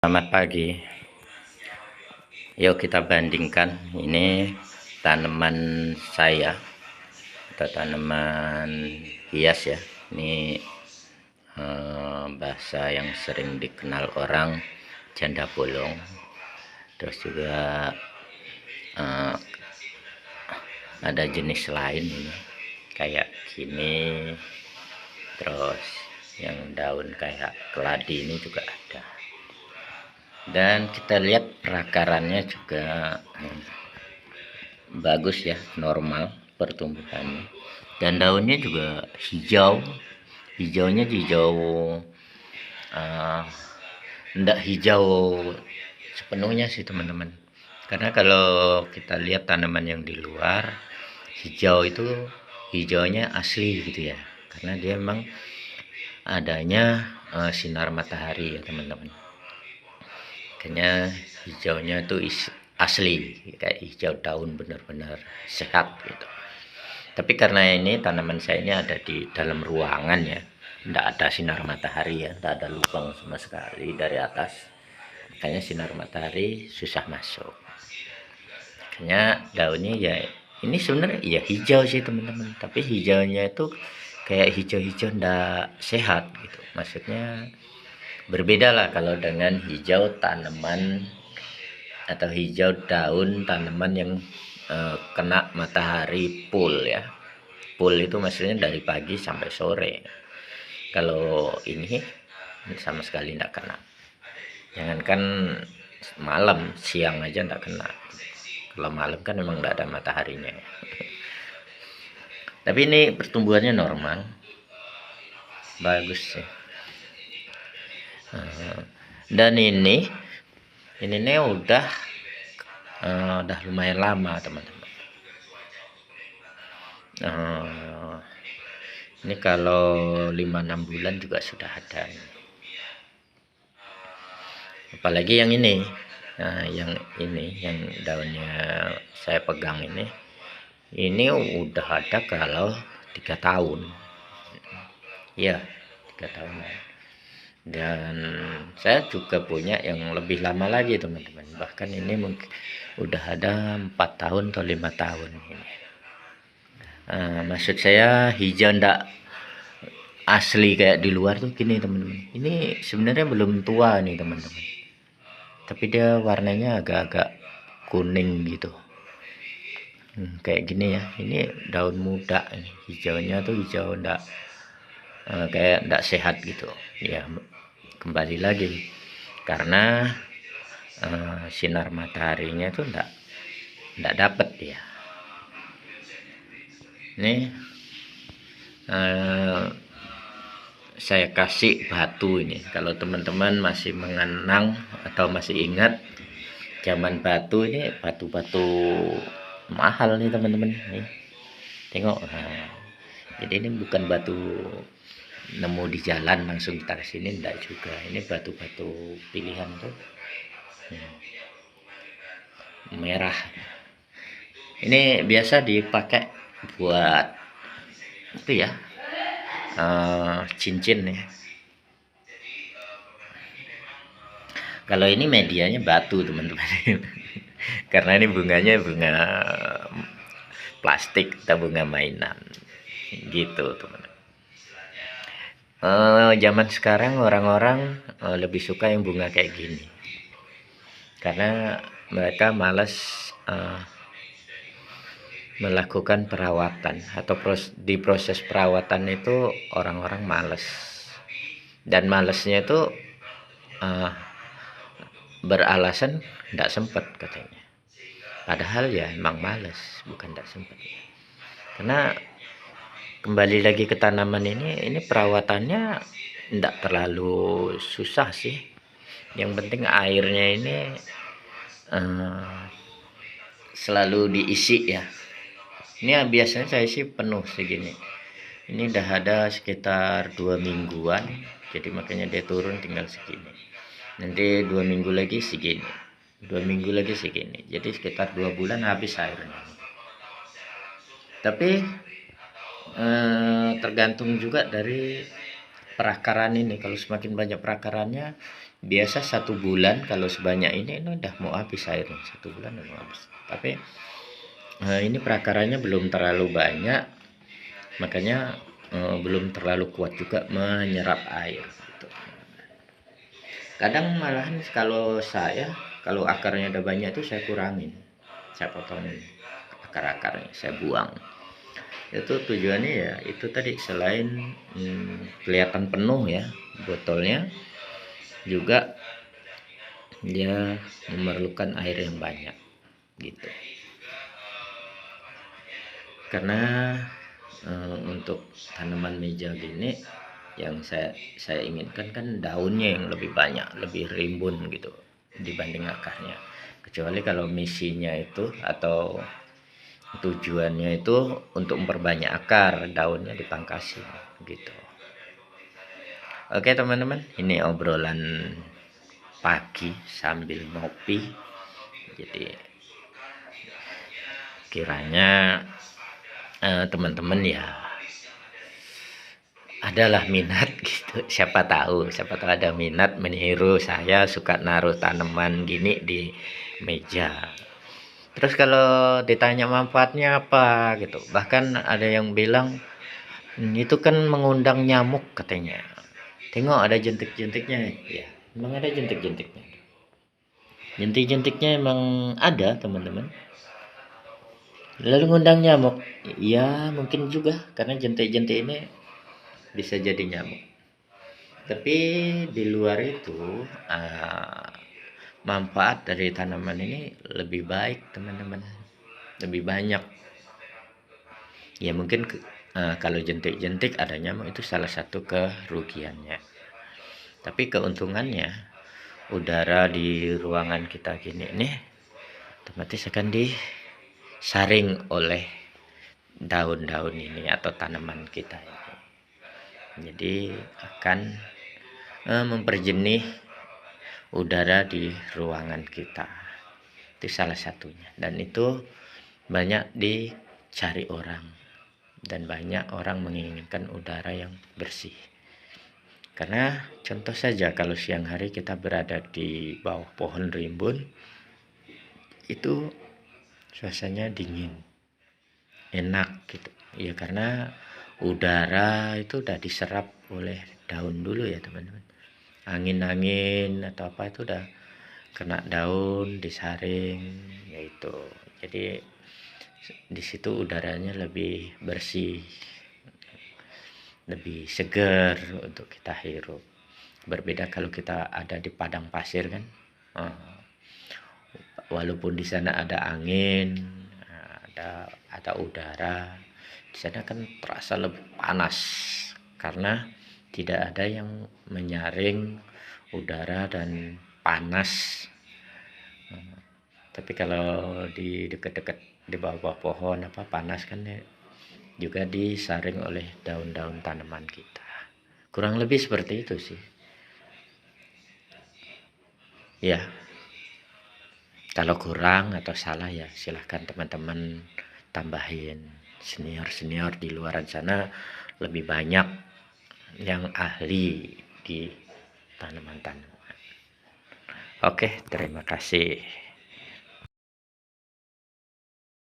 Selamat pagi. Yuk kita bandingkan ini tanaman saya atau tanaman hias ya. Ini bahasa yang sering dikenal orang janda bolong. Terus juga ada jenis lain ini kayak gini. Terus yang daun kayak keladi ini juga ada. Dan kita lihat perakarannya juga bagus ya, normal pertumbuhannya, dan daunnya juga hijaunya hijau enggak hijau sepenuhnya sih teman-teman, karena kalau kita lihat tanaman yang di luar hijau itu hijaunya asli gitu ya, karena dia memang adanya sinar matahari ya teman-teman. Makanya hijaunya itu asli kayak hijau daun, benar-benar sehat gitu. Tapi karena ini tanaman saya ini ada di dalam ruangan ya, tidak ada sinar matahari ya, tidak ada lubang sama sekali dari atas, makanya sinar matahari susah masuk. Makanya daunnya ya ini sebenarnya ya hijau sih teman-teman, tapi hijaunya itu kayak hijau-hijau tidak sehat gitu, maksudnya berbeda lah kalau dengan hijau tanaman atau hijau daun tanaman yang kena matahari full ya. Full itu maksudnya dari pagi sampai sore. Kalau ini sama sekali tidak kena. Jangankan malam, siang aja tidak kena. Kalau malam kan memang tidak ada mataharinya ya. Tapi ini pertumbuhannya normal, bagus sih. Dan ini nih udah lumayan lama teman-teman. Ini kalau 5-6 bulan juga sudah ada. Apalagi yang ini, yang daunnya saya pegang ini udah ada kalau 3 tahun ya, 3 tahun. Dan saya juga punya yang lebih lama lagi teman-teman, bahkan ini mungkin udah ada 4 tahun atau 5 tahun ini. Maksud saya hijau ndak asli kayak di luar tuh gini teman-teman, ini sebenarnya belum tua nih teman-teman, tapi dia warnanya agak-agak kuning gitu. Kayak gini ya, ini daun muda, hijaunya tuh hijau ndak kayak ndak sehat gitu ya. Kembali lagi karena sinar mataharinya tuh ndak dapet ya. Ini saya kasih batu ini, kalau teman-teman masih mengenang atau masih ingat zaman batu, ini batu-batu mahal nih teman-teman nih, tengok. Jadi ini bukan batu nemu di jalan langsung kita kesini, enggak juga. Ini batu-batu pilihan tuh merah, ini biasa dipakai buat itu ya, cincin ya. Kalau ini medianya batu teman-teman karena ini bunganya bunga plastik atau bunga mainan gitu teman-teman. Zaman sekarang orang-orang lebih suka yang bunga kayak gini karena mereka malas melakukan perawatan, atau di proses perawatan itu orang-orang malas, dan malesnya itu beralasan tidak sempat katanya, padahal ya emang males, bukan tidak sempat. Karena kembali lagi ke tanaman ini perawatannya tidak terlalu susah sih, yang penting airnya ini selalu diisi ya. Ini biasanya saya isi penuh segini, ini udah ada sekitar 2 mingguan, jadi makanya dia turun tinggal segini. Nanti 2 minggu lagi segini, 2 minggu lagi segini, jadi sekitar 2 bulan habis airnya. Tapi tergantung juga dari perakaran ini. Kalau semakin banyak perakarannya, biasa 1 bulan kalau sebanyak ini udah mau habis airnya, 1 bulan udah mau habis. Tapi ini perakarannya belum terlalu banyak, makanya belum terlalu kuat juga menyerap air gitu. Kadang malahan kalau akarnya udah banyak itu saya kurangin, saya potongin akar-akarnya, saya buang. Itu tujuannya ya itu tadi, selain kelihatan penuh ya botolnya, juga dia memerlukan air yang banyak gitu. Karena untuk tanaman meja gini yang saya inginkan kan daunnya yang lebih banyak, lebih rimbun gitu dibanding akarnya. Kecuali kalau misinya itu atau tujuannya itu untuk memperbanyak akar, daunnya dipangkasin gitu. Oke teman-teman, ini obrolan pagi sambil ngopi. Jadi kiranya teman-teman ya adalah minat gitu, siapa tahu ada minat meniru saya suka naruh tanaman gini di meja. Terus kalau ditanya manfaatnya apa gitu, bahkan ada yang bilang itu kan mengundang nyamuk katanya. Tengok ada jentik-jentiknya ya, memang ada jentik-jentiknya. Jentik-jentiknya emang ada teman-teman. Lalu ngundang nyamuk, ya mungkin juga karena jentik-jentik ini bisa jadi nyamuk. Tapi di luar itu manfaat dari tanaman ini lebih baik teman-teman, lebih banyak. Ya mungkin kalau jentik-jentik ada nyamuk itu salah satu kerugiannya. Tapi keuntungannya udara di ruangan kita gini nih otomatis akan disaring oleh daun-daun ini atau tanaman kita ini. Jadi akan memperjenih udara di ruangan kita. Itu salah satunya, dan itu banyak dicari orang, dan banyak orang menginginkan udara yang bersih. Karena contoh saja kalau siang hari kita berada di bawah pohon rimbun, itu suasananya dingin, enak gitu ya, karena udara itu udah diserap oleh daun dulu ya teman-teman. Angin-angin atau apa itu udah kena daun, disaring yaitu. Jadi di situ udaranya lebih bersih, lebih segar untuk kita hirup. Berbeda kalau kita ada di padang pasir kan, walaupun di sana ada angin, ada udara, di sana kan terasa lebih panas karena tidak ada yang menyaring udara dan panas. Tapi kalau di dekat-dekat di bawah pohon panas kan ya, juga disaring oleh daun-daun tanaman kita. Kurang lebih seperti itu sih. Ya, kalau kurang atau salah ya silahkan teman-teman tambahin. Senior-senior di luar sana lebih banyak yang ahli di tanaman-tanaman. Oke, terima kasih.